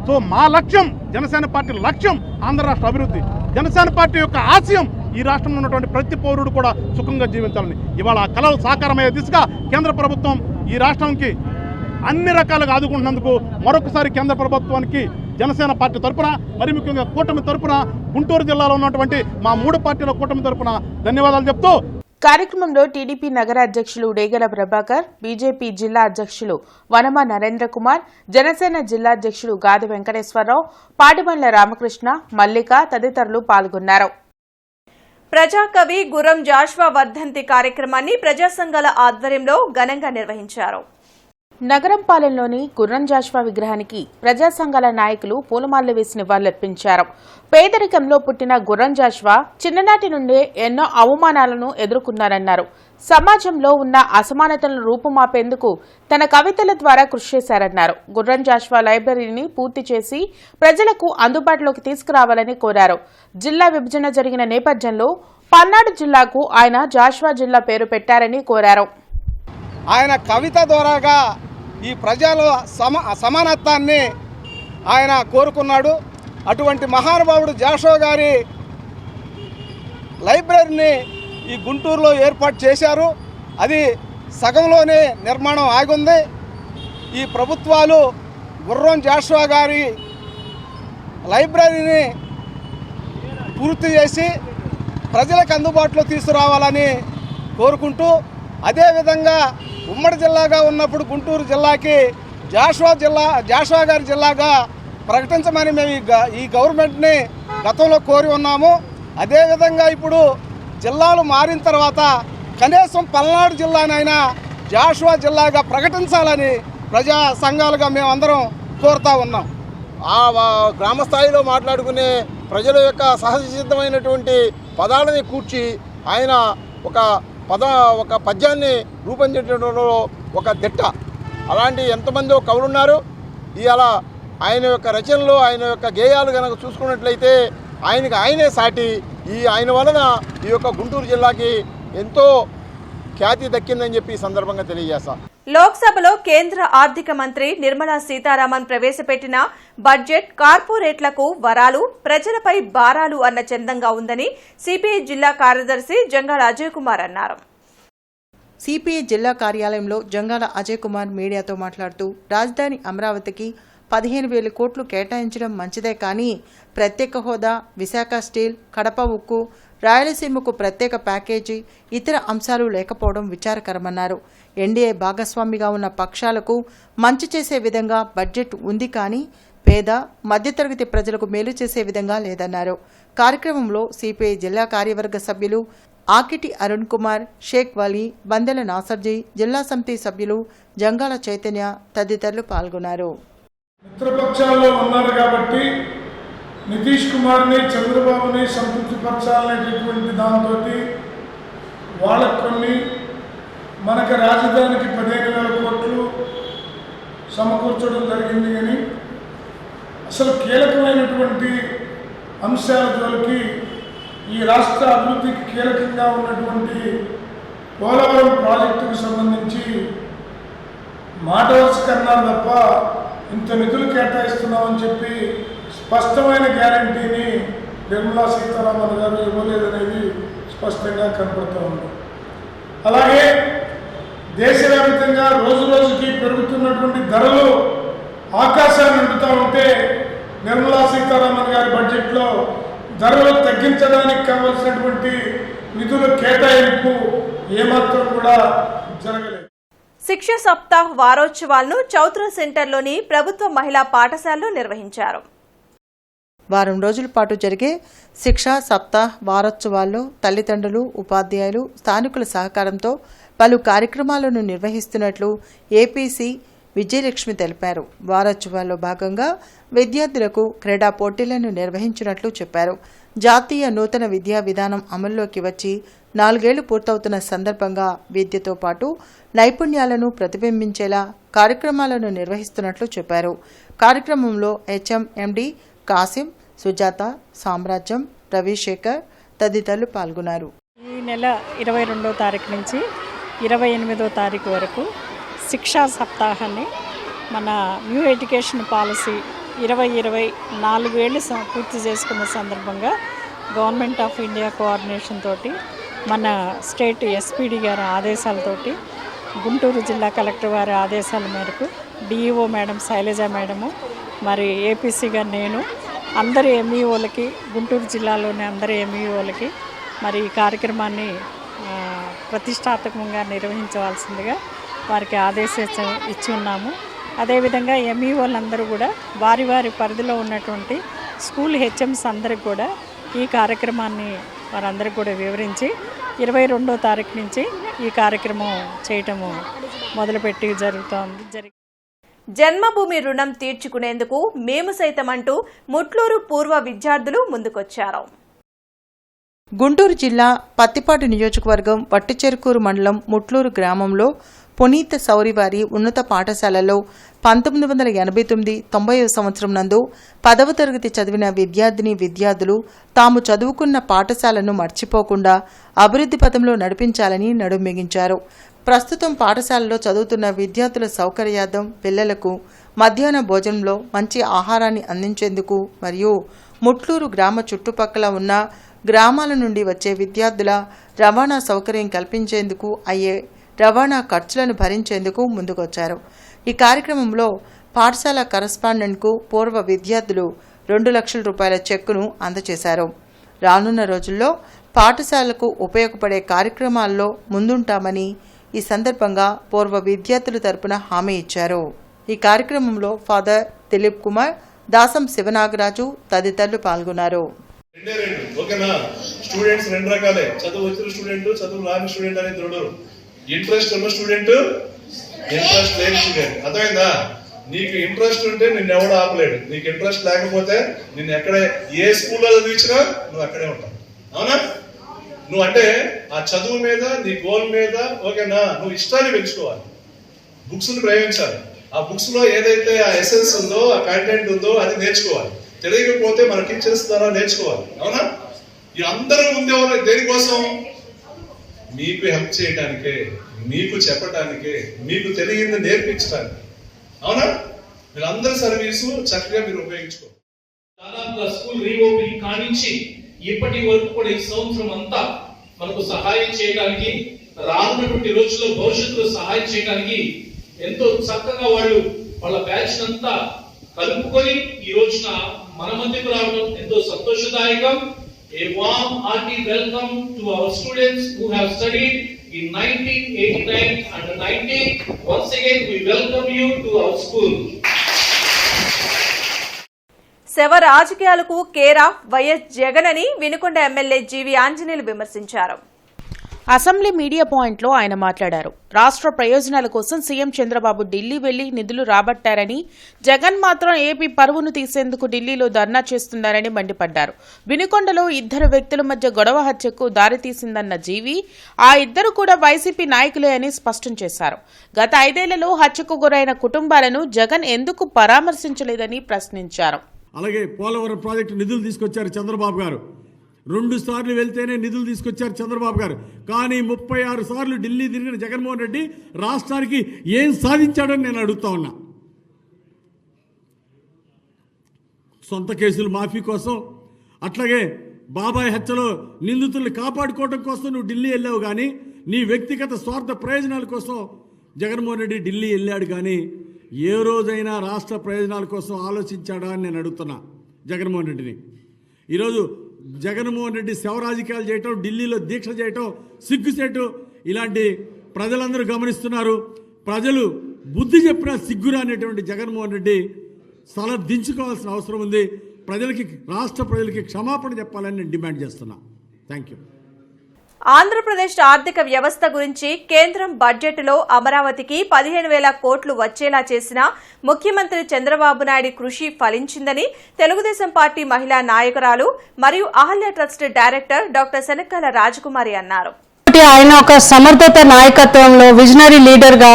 సో మా లక్ష్యం, జనసేన పార్టీ లక్ష్యం ఆంధ్ర రాష్ట్ర అభివృద్ధి. జనసేన పార్టీ యొక్క ఆశయం ఈ రాష్ట్రంలో ఉన్నటువంటి ప్రతి పౌరుడు కూడా సుఖంగా జీవించాలని. ఇవాళ ఆ కళలు సాకారమయ్యే దిశగా కేంద్ర ప్రభుత్వం ఈ రాష్ట్రానికి అన్ని రకాలుగా ఆదుకుంటున్నందుకు మరొకసారి కేంద్ర ప్రభుత్వానికి జనసేన పార్టీ తరఫున, మరి ముఖ్యంగా కూటమి తరఫున, గుంటూరు జిల్లాలో ఉన్నటువంటి మా 3 పార్టీల కూటమి తరఫున ధన్యవాదాలు చెప్తూ కార్యక్రమంలో టీడీపీ నగర అధ్యక్షులు డేగల ప్రభాకర్, బీజేపీ జిల్లా అధ్యక్షులు వనమ నరేంద్ర కుమార్, జనసేన జిల్లా అధ్యక్షులు గాది వెంకటేశ్వరరావు, పాటిబండ్ల రామకృష్ణ, మల్లిక తదితరులు పాల్గొన్నారు. ప్రజాకవి గుర్రం జాషువా వర్ధంతి కార్యక్రమాన్ని ప్రజా సంఘాల ఆధ్వర్యంలో ఘనంగా నిర్వహించారు. నగరంపాలెంలోని గుర్రం జాషువా విగ్రహానికి ప్రజా సంఘాల నాయకులు పూలమాలలు వేసి నివాళులర్పించారు. పేదరికంలో పుట్టిన గుర్రం జాషువా చిన్ననాటి నుండే ఎన్నో అవమానాలను ఎదుర్కొన్నారన్నారు. సమాజంలో ఉన్న అసమానతలను రూపుమాపేందుకు తన కవితల ద్వారా కృషి చేశారన్నారు. గుర్రం జాషువా లైబ్రరీని పూర్తి చేసి ప్రజలకు అందుబాటులోకి తీసుకురావాలని కోరారు. జిల్లా విభజన జరిగిన నేపథ్యంలో పల్నాడు జిల్లాకు ఆయన జాషువా జిల్లా పేరు పెట్టారని కోరారు. ఆయన కవిత ద్వారాగా ఈ ప్రజల సమానత్వాన్ని ఆయన కోరుకున్నాడు. అటువంటి మహానుభావుడు జాషువా గారి లైబ్రరీని ఈ గుంటూరులో ఏర్పాటు చేశారు. అది సగంలోనే నిర్మాణం ఆగుంది. ఈ ప్రభుత్వాలు గుర్రం జాషువా గారి లైబ్రరీని పూర్తి చేసి ప్రజలకు అందుబాటులో తీసుకురావాలని కోరుకుంటూ, అదేవిధంగా ఉమ్మడి జిల్లాగా ఉన్నప్పుడు గుంటూరు జిల్లాకి జాషువా గారి జిల్లాగా ప్రకటించమని మేము ఈ గవర్నమెంట్ని గతంలో కోరి ఉన్నాము. అదేవిధంగా ఇప్పుడు జిల్లాలు మారిన తర్వాత కనీసం పల్నాడు జిల్లానైనా జాషువా జిల్లాగా ప్రకటించాలని ప్రజా సంఘాలుగా మేమందరం కోరుతా ఉన్నాం. ఆ గ్రామ స్థాయిలో మాట్లాడుకునే ప్రజల యొక్క సహజ సిద్ధమైనటువంటి పదాలని కూర్చి ఆయన ఒక పద్యాన్ని రూపొందించడంలో ఒక దిట్ట. అలాంటి ఎంతమందో కవులున్నారు. ఇవాళ ఆయన యొక్క రచనలు, ఆయన యొక్క గేయాలు కనుక చూసుకున్నట్లయితే ఆయనే సాటి. ఆయన వలన ఈ యొక్క గుంటూరు జిల్లాకి ఎంతో ఖ్యాతి దక్కిందని చెప్పి ఈ సందర్భంగా తెలియజేస్తా. లోక్సభలో కేంద్ర ఆర్థిక మంత్రి నిర్మలా సీతారామన్ ప్రవేశపెట్టిన బడ్జెట్ కార్పొరేట్లకు వరాలు, ప్రజలపై భారాలు అన్న చందంగా ఉందని సిపిఐ జిల్లా కార్యదర్శి జంగాల అజయ్ కుమార్ అన్నారు. సిపిఐ జిల్లా కార్యాలయంలో జంగాల అజయ్ కుమార్ మీడియాతో మాట్లాడుతూ రాజధాని అమరావతికి 15,000 కోట్లు కేటాయించడం మంచిదే, కానీ ప్రత్యేక హోదా, విశాఖ స్టీల్, కడప ఉక్కు, రాయలసీమకు ప్రత్యేక ప్యాకేజీ, ఇతర అంశాలు లేకపోవడం విచారకరమన్నారు. ఎన్డీఏ భాగస్వామిగా ఉన్న పక్షాలకు మంచి చేసే విధంగా బడ్జెట్ ఉంది, కానీ పేద మధ్యతరగతి ప్రజలకు మేలు చేసే విధంగా లేదన్నారు. కార్యక్రమంలో సిపిఐ జిల్లా కార్యవర్గ సభ్యులు ఆకిటి అరుణ్ కుమార్, షేక్ వలీ, బందెల నాసర్జీ, జిల్లా సమితి సభ్యులు జంగాల చైతన్య తదితరులు పాల్గొన్నారు. మిత్రపక్షాల్లో ఉన్నారు కాబట్టి నితీష్ కుమార్ని, చంద్రబాబుని సంతృప్తిపరచాలనేటటువంటి దాంతో వాళ్ళకు కొన్ని, మనకి రాజధానికి 15,000 కోట్లు సమకూర్చడం జరిగింది. కానీ అసలు కీలకమైనటువంటి అంశాల జోలికి, ఈ రాష్ట్ర అభివృద్ధికి కీలకంగా ఉన్నటువంటి పోలవరం ప్రాజెక్టుకు సంబంధించి మాట వరుసకన్నారు తప్ప ఇంత నిధులు కేటాయిస్తున్నామని చెప్పి స్పష్టమైన గ్యారంటీని నిర్మలా సీతారామన్ గారు ఇవ్వలేదనేది స్పష్టంగా కనపడుతూ ఉంది. అలాగే దేశవ్యాప్తంగా రోజు రోజుకి పెరుగుతున్నటువంటి ధరలు ఆకాశాన్ని అంటుతూ ఉంటే నిర్మలా సీతారామన్ గారి బడ్జెట్లో ధరలు తగ్గించడానికి కావలసినటువంటి నిధుల కేటాయింపు ఏమాత్రం కూడా జరగలేదు. శిక్ష సప్తాహ్ వారోత్సవాలను చౌత్ర సెంటర్లోని ప్రభుత్వ మహిళా పాఠశాలలో నిర్వహించారు. వారం రోజుల పాటు జరిగే శిక్షా సప్తాహ్ వారోత్సవాల్లో తల్లిదండ్రులు, ఉపాధ్యాయులు, స్థానికుల సహకారంతో పలు కార్యక్రమాలను నిర్వహిస్తున్నట్లు ఏపీసీ విజయలక్ష్మి తెలిపారు. వారోత్సవాల్లో భాగంగా విద్యార్థులకు క్రీడా పోటీలను నిర్వహించినట్లు చెప్పారు. జాతీయ నూతన విద్యా విధానం అమల్లోకి వచ్చి 4 ఏళ్లు పూర్తవుతున్న సందర్భంగా విద్యతో పాటు నైపుణ్యాలను ప్రతిబింబించేలా కార్యక్రమాలను నిర్వహిస్తున్నట్లు చెప్పారు. కార్యక్రమంలో హెచ్ఎంఎండి కాసిం, సుజాత, సామ్రాజ్యం, రవిశేఖర్ తదితరులు పాల్గొన్నారు. ఈ నెల 22వ తారీఖు నుంచి 28వ తారీఖు వరకు శిక్షా సప్తాహాన్ని మన న్యూ ఎడ్యుకేషన్ పాలసీ 2020 4 ఏళ్ళు పూర్తి చేసుకున్న సందర్భంగా గవర్నమెంట్ ఆఫ్ ఇండియా కోఆర్డినేషన్ తోటి మన స్టేట్ ఎస్పీడీ గారి ఆదేశాలతోటి గుంటూరు జిల్లా కలెక్టర్ వారి ఆదేశాల మేరకు డిఈఓ మేడం శైలజ మేడము మరి ఏపీసీగా నేను అందరి ఎంఈఓలకి గుంటూరు జిల్లాలోని అందరి ఎంఈఓలకి మరి ఈ కార్యక్రమాన్ని ప్రతిష్టాత్మకంగా నిర్వహించవలసిందిగా వారికి ఆదేశం ఇచ్చి ఉన్నాము. అదేవిధంగా ఎంఈఓలందరూ కూడా వారి వారి పరిధిలో ఉన్నటువంటి స్కూల్ హెచ్ఎంస్ అందరికి కూడా ఈ కార్యక్రమాన్ని వారందరికీ కూడా వివరించి 22వ తారీఖు నుంచి ఈ కార్యక్రమం చేయటము మొదలుపెట్టి జరుగుతోంది. జన్మభూమి రుణం తీర్చుకునేందుకు మేము సైతం అంటూ ముట్లూరు పూర్వ విద్యార్థులు ముందుకొచ్చారు. గుంటూరు జిల్లా పత్తిపాడు నియోజకవర్గం వట్టిచెరుకూరు మండలం ముట్లూరు గ్రామంలో పునీత సౌరివారి ఉన్నత పాఠశాలలో 1989-90వ సంవత్సరం నందు 10వ తరగతి చదివిన విద్యార్థులు తాము చదువుకున్న పాఠశాలను మర్చిపోకుండా అభివృద్ధి పథంలో నడిపించాలని నడుంబిగించారు. ప్రస్తుతం పాఠశాలలో చదువుతున్న విద్యార్థుల సౌకర్యార్థం పిల్లలకు మధ్యాహ్న భోజనంలో మంచి ఆహారాన్ని అందించేందుకు మరియు ముట్లూరు గ్రామ చుట్టుపక్కల ఉన్న గ్రామాల నుండి వచ్చే విద్యార్థుల రవాణా సౌకర్యం కల్పించేందుకు అయ్యే రవాణా ఖర్చులను భరించేందుకు ముందుకొచ్చారు. ఈ కార్యక్రమంలో పాఠశాల కరస్పాండెంట్కు పూర్వ విద్యార్థులు 2 లక్షల రూపాయల చెక్కును అందజేశారు. రానున్న రోజుల్లో పాఠశాలకు ఉపయోగపడే కార్యక్రమాల్లో ముందుంటామని ఈ సందర్భంగా పూర్వ విద్యార్థుల తరపున హామీ ఇచ్చారు. ఈ కార్యక్రమంలో ఫాదర్ దిలీప్ కుమార్, దాసం శివనాగరాజు తదితరులు పాల్గొన్నారు. ఓకేనా, స్టూడెంట్స్ 2 రకాలే, చదువు వచ్చిన స్టూడెంట్, చదువు రాని స్టూడెంట్ అనేది 2. ఇంట్రెస్ట్ ఉన్న స్టూడెంట్, ఇంట్రెస్ట్ లేని స్టూడెంట్. అర్థమైందా? నీకు ఇంట్రెస్ట్ ఉంటే నిన్ను ఎవడు ఆపలేడు. నీకు ఇంట్రెస్ట్ లేకపోతే నిన్ను ఎక్కడే ఏ స్కూల్లో చదివించినా నువ్వు అక్కడే ఉంటావు. అవునా? నువ్వు అంటే ఆ చదువు మీద, నీ గోల్ మీద, ఓకేనా, నువ్వు ఇష్టాన్ని పెంచుకోవాలి, బుక్స్ ని ప్రయోగించాలి. ఆ బుక్స్ లో ఏదైతే ఆ ఎసెన్స్ ఉందో, ఆ కంటెంట్ ఉందో అది నేర్చుకోవాలి. తెలియకపోతే మన టీచర్స్ ద్వారా నేర్చుకోవాలి. అవునా? ఈ అందరూ ముందే దేనికోసం? మీకు హెల్ప్ చేయడానికే, మీకు చెప్పడానికే, మీకు తెలియంది నేర్పించడానికి. అవునా? వీళ్ళందరి సర్వీసు చక్కగా మీరు ఉపయోగించుకోవాలి. దాదాపుగా స్కూల్ రీఓపెనింగ్ కానించి ఇప్పటి వరకు కూడా ఈ సంవత్సరం అంతా మనకు సహాయం చేయడానికి, రానున్నటువంటి రోజుల్లో భవిష్యత్తులో సహాయం చేయడానికి ఎంతో చక్కగా వాళ్ళ బ్యాచ్ అంతా కలుపుకొని ఈ రోజున మన మధ్యకు రావడం ఎంతో సంతోషదాయకం. A warm hearty welcome to our students who have studied in 1989 and 90. Once again we welcome you to our school. శవ రాజకీయాలకు కేర్ ఆఫ్ వైఎస్ జగన్ అని వినుకొండ ఎమ్మెల్యే జీవి ఆంజనేయులు విమర్శించారు. అసెంబ్లీ మీడియా పాయింట్లో ఆయన మాట్లాడారు. రాష్ట్ర ప్రయోజనాల కోసం సీఎం చంద్రబాబు ఢిల్లీ వెళ్లి నిధులు రాబట్టారని, జగన్ మాత్రం ఏపీ పరువును తీసేందుకు ఢిల్లీలో ధర్నా చేస్తున్నారని మండిపడ్డారు. వినుకొండలో 2 వ్యక్తుల మధ్య గొడవ హత్యకు దారితీసిందన్న జీవి, ఆ 2 కూడా వైసీపీ నాయకులే అని స్పష్టం చేశారు. గత 5 ఏళ్లలో హత్యకు గురైన కుటుంబాలను జగన్ ఎందుకు పరామర్శించలేదని ప్రశ్నించారు. అలాగే పోలవరం ప్రాజెక్టు నిధులు తీసుకొచ్చారు చంద్రబాబు గారు. 2 సార్లు వెళ్తేనే నిధులు తీసుకొచ్చారు చంద్రబాబు గారు. కానీ 36 సార్లు ఢిల్లీ తిరిగిన జగన్మోహన్ రెడ్డి రాష్ట్రానికి ఏం సాధించాడని నేను అడుగుతా ఉన్నా. సొంత కేసులు మాఫీ కోసం, అట్లాగే బాబాయ్ హత్యలో నిందితుల్ని కాపాడుకోవడం కోసం నువ్వు ఢిల్లీ వెళ్ళావు కానీ నీ వ్యక్తిగత స్వార్థ ప్రయోజనాల కోసం జగన్మోహన్ రెడ్డి ఢిల్లీ వెళ్ళాడు కానీ ఏ రోజైనా రాష్ట్ర ప్రయోజనాల కోసం ఆలోచించాడా అని నేను అడుగుతున్నా జగన్మోహన్ రెడ్డిని. ఈరోజు జగన్మోహన్ రెడ్డి శవ రాజకీయాలు చేయటం, ఢిల్లీలో దీక్ష చేయటం సిగ్గుసేటు. ఇలాంటి ప్రజలందరూ గమనిస్తున్నారు. ప్రజలు బుద్ధి చెప్పినా సిగ్గురా అనేటువంటి జగన్మోహన్ రెడ్డి స్థలం దించుకోవాల్సిన అవసరం ఉంది. రాష్ట్ర ప్రజలకి క్షమాపణ చెప్పాలని నేను డిమాండ్ చేస్తున్నా. Thank you. ఆంధ్రప్రదేశ్ ఆర్థిక వ్యవస్థ గురించి కేంద్రం బడ్జెట్లో అమరావతికి 15,000 కోట్లు వచ్చేలా చేసిన ముఖ్యమంత్రి చంద్రబాబు నాయుడు కృషి ఫలించిందని తెలుగుదేశం పార్టీ మహిళా నాయకురాలు మరియు Ahalya trust director doctor Shanakkala రాజకుమారి అన్నారు. ఆయన ఒక సమర్థత నాయకత్వంలో విజనరీ లీడర్గా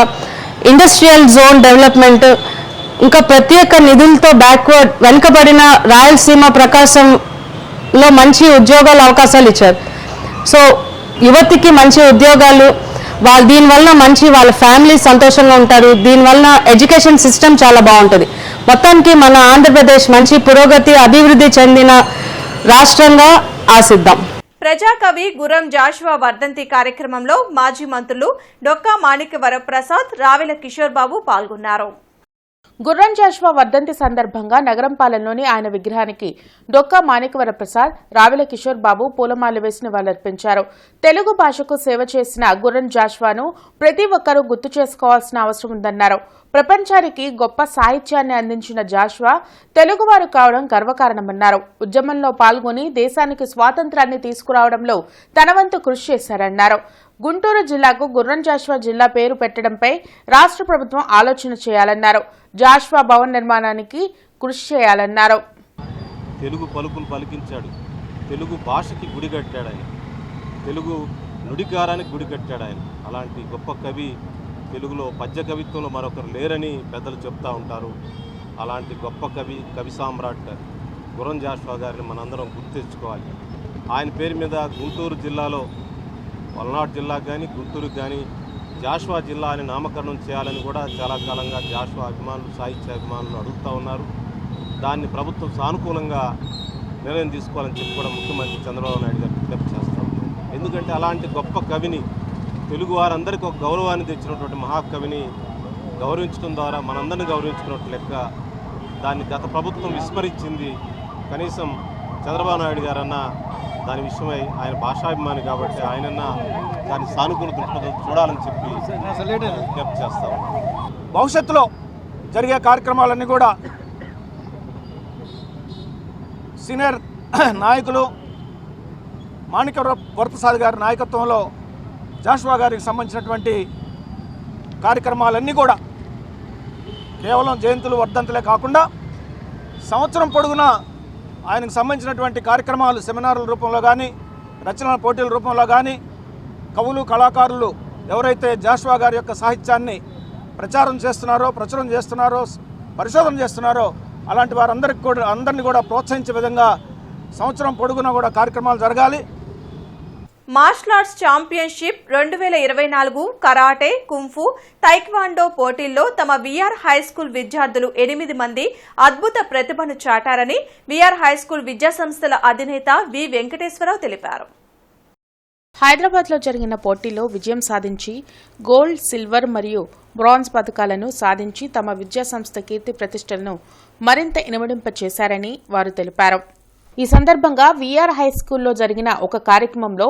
ఇండస్ట్రియల్ జోన్ డెవలప్మెంట్, ఇంకా ప్రత్యేక నిధులతో వెనుకబడిన రాయలసీమ ప్రకాశంలో మంచి ఉద్యోగాల అవకాశాలు ఇచ్చారు. సో యువతికి మంచి ఉద్యోగాలు, దీనివల్ల మంచి వాళ్ళ ఫ్యామిలీ సంతోషంగా ఉంటారు. దీనివల్ల ఎడ్యుకేషన్ సిస్టమ్ చాలా బాగుంటుంది. మొత్తానికి మన ఆంధ్రప్రదేశ్ మంచి పురోగతి, అభివృద్ధి చెందిన రాష్ట్రంగా ఆశిద్దాం. ప్రజాకవి గుర్రం జాషువా వర్ధంతి కార్యక్రమంలో మాజీ మంత్రులు డొక్కా మాణిక్య వరప్రసాద్, రావెల కిషోర్ బాబు పాల్గొన్నారు. గుర్రం జాషువా వర్ధంతి సందర్భంగా నగరంపాలెంలోని ఆయన విగ్రహానికి డొక్కా మాణిక్యవర ప్రసాద్, రావెల కిషోర్ బాబు పూలమాల వేసి నివాళులర్పించారు. తెలుగు భాషకు సేవ చేసిన గుర్రం జాషువాను ప్రతి ఒక్కరూ గుర్తు చేసుకోవాల్సిన అవసరం ఉందన్నారు. ప్రపంచానికి గొప్ప సాహిత్యాన్ని అందించిన జాషువా తెలుగువారు కావడం గర్వకారణమన్నారు. ఉద్యమంలో పాల్గొని దేశానికి స్వాతంత్రాన్ని తీసుకురావడంలో తన వంతు కృషి చేశారన్నారు. గుంటూరు జిల్లాకు గుర్రం జాషువా జిల్లా పేరు పెట్టడంపై రాష్ట్ర ప్రభుత్వం ఆలోచన చేయాలన్నారు. జాషువా భవన్ నిర్మాణానికి కృషి చేయాలన్నారు. తెలుగు పలుకులు పలికించాడు, తెలుగు భాషకి గుడి కట్టాడు ఆయన, తెలుగు నుడికారానికి గుడి కట్టాడు ఆయన. అలాంటి గొప్ప కవి తెలుగులో పద్య కవిత్వంలో మరొకరు లేరని పెద్దలు చెప్తూ ఉంటారు. అలాంటి గొప్ప కవి సామ్రాట్ గుర్రం జాషువా గారిని మనందరం గుర్తు తెచ్చుకోవాలి. ఆయన పేరు మీద గుంటూరు జిల్లాలో పల్నాడు జిల్లాకు కానీ గుంటూరుకు కానీ జాషువా జిల్లా అని నామకరణం చేయాలని కూడా చాలా కాలంగా జాషువా అభిమానులు, సాహిత్య అభిమానులు అడుగుతూ ఉన్నారు. దాన్ని ప్రభుత్వం సానుకూలంగా నిర్ణయం తీసుకోవాలని చెప్పి కూడా ముఖ్యమంత్రి చంద్రబాబు నాయుడు గారు విజ్ఞప్తి చేస్తాం. ఎందుకంటే అలాంటి గొప్ప కవిని, తెలుగు వారందరికీ ఒక గౌరవాన్ని తెచ్చినటువంటి మహాకవిని గౌరవించడం ద్వారా మనందరినీ గౌరవించుకున్నట్టు లెక్క. దాన్ని గత ప్రభుత్వం విస్మరించింది. కనీసం చంద్రబాబు నాయుడు గారన్నా దాని విషయమై, ఆయన భాషాభిమాని కాబట్టి ఆయనన్నా దాన్ని సానుకూల దృక్పథం చూడాలని చెప్పి విజ్ఞప్తి చేస్తాం. భవిష్యత్తులో జరిగే కార్యక్రమాలన్నీ కూడా సీనియర్ నాయకులు మాణిక్య వరప్రసాద్ గారి నాయకత్వంలో జాషువా గారికి సంబంధించినటువంటి కార్యక్రమాలన్నీ కూడా కేవలం జయంతులు, వర్ధంతులే కాకుండా సంవత్సరం పొడుగునా ఆయనకు సంబంధించినటువంటి కార్యక్రమాలు సెమినార్ల రూపంలో కానీ, రచనల పోటీల రూపంలో కానీ, కవులు, కళాకారులు ఎవరైతే జాషువా గారి యొక్క సాహిత్యాన్ని ప్రచారం చేస్తున్నారో, ప్రచురణ చేస్తున్నారో, పరిశోధన చేస్తున్నారో అలాంటి అందరినీ కూడా ప్రోత్సహించే విధంగా సంవత్సరం పొడుగునా కూడా కార్యక్రమాలు జరగాలి. Martial arts championship 2024 karate, kung fu, taekwondo పోటీల్లో తమ విఆర్ హైస్కూల్ విద్యార్థులు 8 మంది అద్భుత ప్రతిభను చాటారని విఆర్ హైస్కూల్ విద్యాసంస్థల అధినేత వి వెంకటేశ్వరరావు తెలిపారు. హైదరాబాద్లో జరిగిన పోటీలో విజయం సాధించి గోల్డ్, సిల్వర్ మరియు బ్రాంజ్ పథకాలను సాధించి తమ విద్యాసంస్థ కీర్తి ప్రతిష్టలను మరింత ఇనుమడింపచేశారని వారు తెలిపారు. ఈ సందర్భంగా విఆర్ హైస్కూల్లో జరిగిన ఒక కార్యక్రమంలో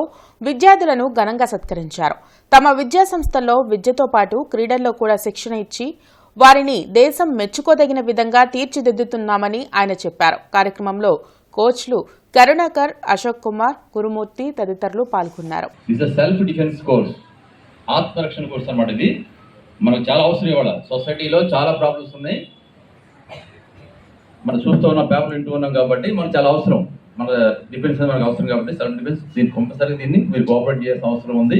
విద్యార్థులను ఘనంగా సత్కరించారు. తమ విద్యాసంస్థల్లో విద్యతో పాటు క్రీడల్లో కూడా శిక్షణ ఇచ్చి వారిని దేశం మెచ్చుకోదగిన విధంగా తీర్చిదిద్దుతున్నామని ఆయన చెప్పారు. కార్యక్రమంలో కోచ్లు కరుణాకర్, అశోక్ కుమార్, గురుమూర్తి తదితరులు పాల్గొన్నారు. సెల్ఫ్ డిఫెన్స్ కోర్స్, ఆత్మరక్షణ కోర్స్ అన్నమాట. ఇది మనకు చాలా అవసరం. ఇవాళ సొసైటీలో చాలా ప్రాబ్లమ్స్ ఉన్నాయి. మనం చూస్తూ ఉన్నాం, పేపర్ వింటూ ఉన్నాం కాబట్టి మనకు చాలా అవసరం. మన డిఫెన్స్ మనకు అవసరం కాబట్టి సెల్ఫ్ డిఫెన్స్ దీన్ని కంపల్సరీ దీన్ని మీరు కోఆపరేట్ చేయాల్సిన అవసరం ఉంది.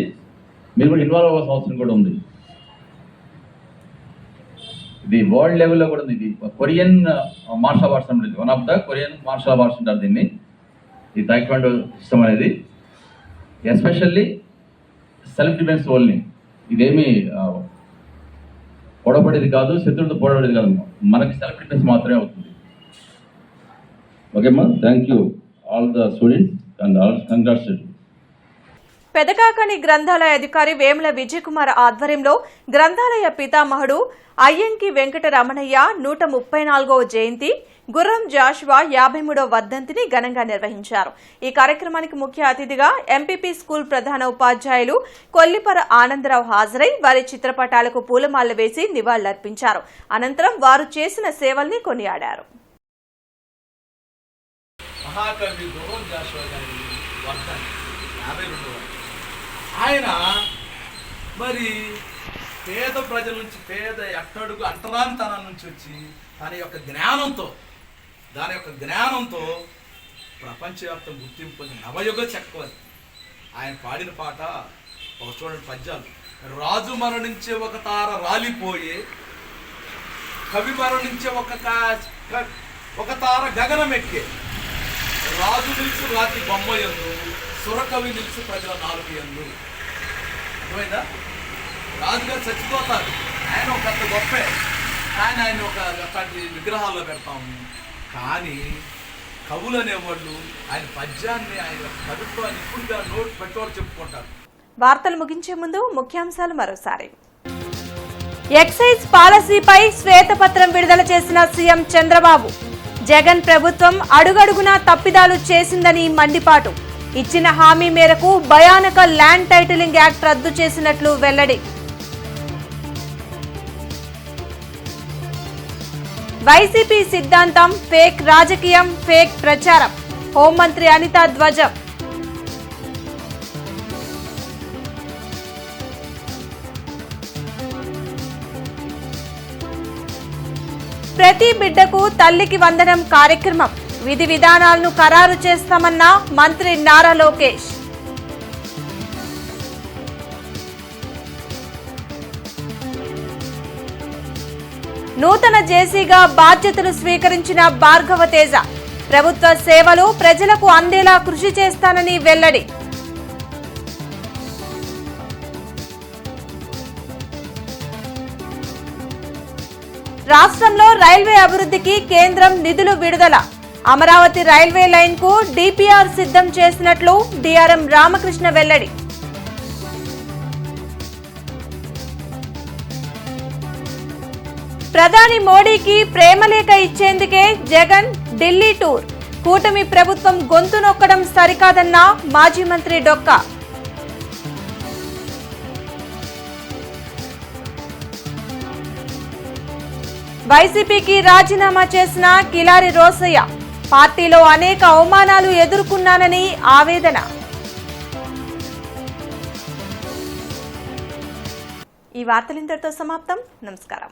మీరు కూడా ఇన్వాల్వ్ అవ్వాల్సిన అవసరం కూడా ఉంది. ఇది వరల్డ్ లెవెల్లో కూడా ఉంది. ఇది కొరియన్ మార్షల్ ఆర్ట్స్ అనేది one of the Korean martial arts అంటారు దీన్ని. ఈ టైక్వాండో సిస్టమ్ అనేది ఎస్పెషల్లీ సెల్ఫ్ డిఫెన్స్ ఓన్లీ. ఇదేమి పొడబడేది కాదు, శత్రువులతో పోరాడేది కాదు, మనకి సెల్ఫ్ డిఫెన్స్ మాత్రమే అవుతుంది. ఓకే అమ్మా, thank you all the students. Congrats. Pedakakani గ్రంథాలయ అధికారి వేముల విజయకుమార్ ఆధ్వర్యంలో గ్రంథాలయ పితామహుడు అయ్యంకి వెంకటరమణయ్య 134వ జయంతి, గుర్రం జాషువా 53వ వర్ధంతిని ఘనంగా నిర్వహించారు. ఈ కార్యక్రమానికి ముఖ్య అతిథిగా ఎంపీపీ స్కూల్ ప్రధాన ఉపాధ్యాయులు కొల్లిపర ఆనందరావు హాజరై వారి చిత్రపటాలకు పూలమాలలు వేసి నివాళులర్పించారు. అనంతరం వారు చేసిన సేవల్ని కొనియాడారు. మహాకవి గుర్రం జాషువా గారి వర్ధంతి 52వ. ఆయన మరి పేద ప్రజల నుంచి, పేద ఎట్టడుగు అంటరానితనం నుంచి వచ్చి దాని యొక్క జ్ఞానంతో ప్రపంచవ్యాప్తం గుర్తింపు పొందిన నవయుగ చక్రవర్తి. ఆయన పాడిన పాట ఒక చూడండి పద్యాలు. రాజు మరణించే ఒక తార రాలిపోయే, కవి మరణించే ఒక తార గగనమెక్కే, రాజు నిలిచి రాతి బొమ్మయందు, సురకవి నిలిచి ప్రజల నాలుగు ఎందు. అర్థమైందా? రాజుగారు చచ్చిపోతారు, ఆయన ఒక అంత గొప్పే, కానీ ఆయన ఒక అట్లాంటి విగ్రహాల్లో పెడతాము. కానీ కవులు అనేవాళ్ళు ఆయన పద్యాన్ని, ఆయన కవిత్వాన్ని ఇప్పుడుగా నోట్ పెట్టేవాళ్ళు చెప్పుకుంటారు. వార్తలు ముగించే ముందు ముఖ్యాంశాలు మరోసారి. ఎక్సైజ్ పాలసీపై శ్వేతపత్రం విడుదల చేసిన సీఎం చంద్రబాబు. జగన్ ప్రభుత్వం అడుగడుగునా తప్పిదాలు చేసిందని మండిపాటు. ఇచ్చిన హామీ మేరకు భయానక ల్యాండ్ టైటిలింగ్ యాక్ట్ రద్దు చేసినట్లు వెల్లడి. వైసీపీ సిద్ధాంతం ఫేక్ రాజకీయం, ఫేక్ ప్రచారం. హోంమంత్రి అనిత ధ్వజం. ప్రతి బిడ్డకు తల్లికి వందనం కార్యక్రమం. విధి విధానాలను ఖరారు చేస్తామన్న మంత్రి నారా లోకేష్. నూతన జేసీగా బాధ్యతలు స్వీకరించిన భార్గవ తేజ. ప్రభుత్వ సేవలు ప్రజలకు అందేలా కృషి చేస్తానని వెల్లడి. రాష్ట్రంలో రైల్వే అభివృద్ధికి కేంద్రం నిధులు విడుదల. అమరావతి రైల్వే లైన్ కు డిపిఆర్ సిద్ధం చేసినట్లు డిఆర్ఎం రామకృష్ణ వెల్లడి. ప్రధాని మోడీకి ప్రేమలేఖ ఇచ్చేందుకే జగన్ ఢిల్లీ టూర్. కూటమి ప్రభుత్వం గొంతు నొక్కడం సరికాదన్న మాజీ మంత్రి డొక్కా. వైసీపీకి రాజీనామా చేసిన కిలారి రోసయ్య. పార్టీలో అనేక అవమానాలు ఎదుర్కొన్నానని ఆవేదన. ఈ వార్తలు ఇంతటితో సమాప్తం. నమస్కారం.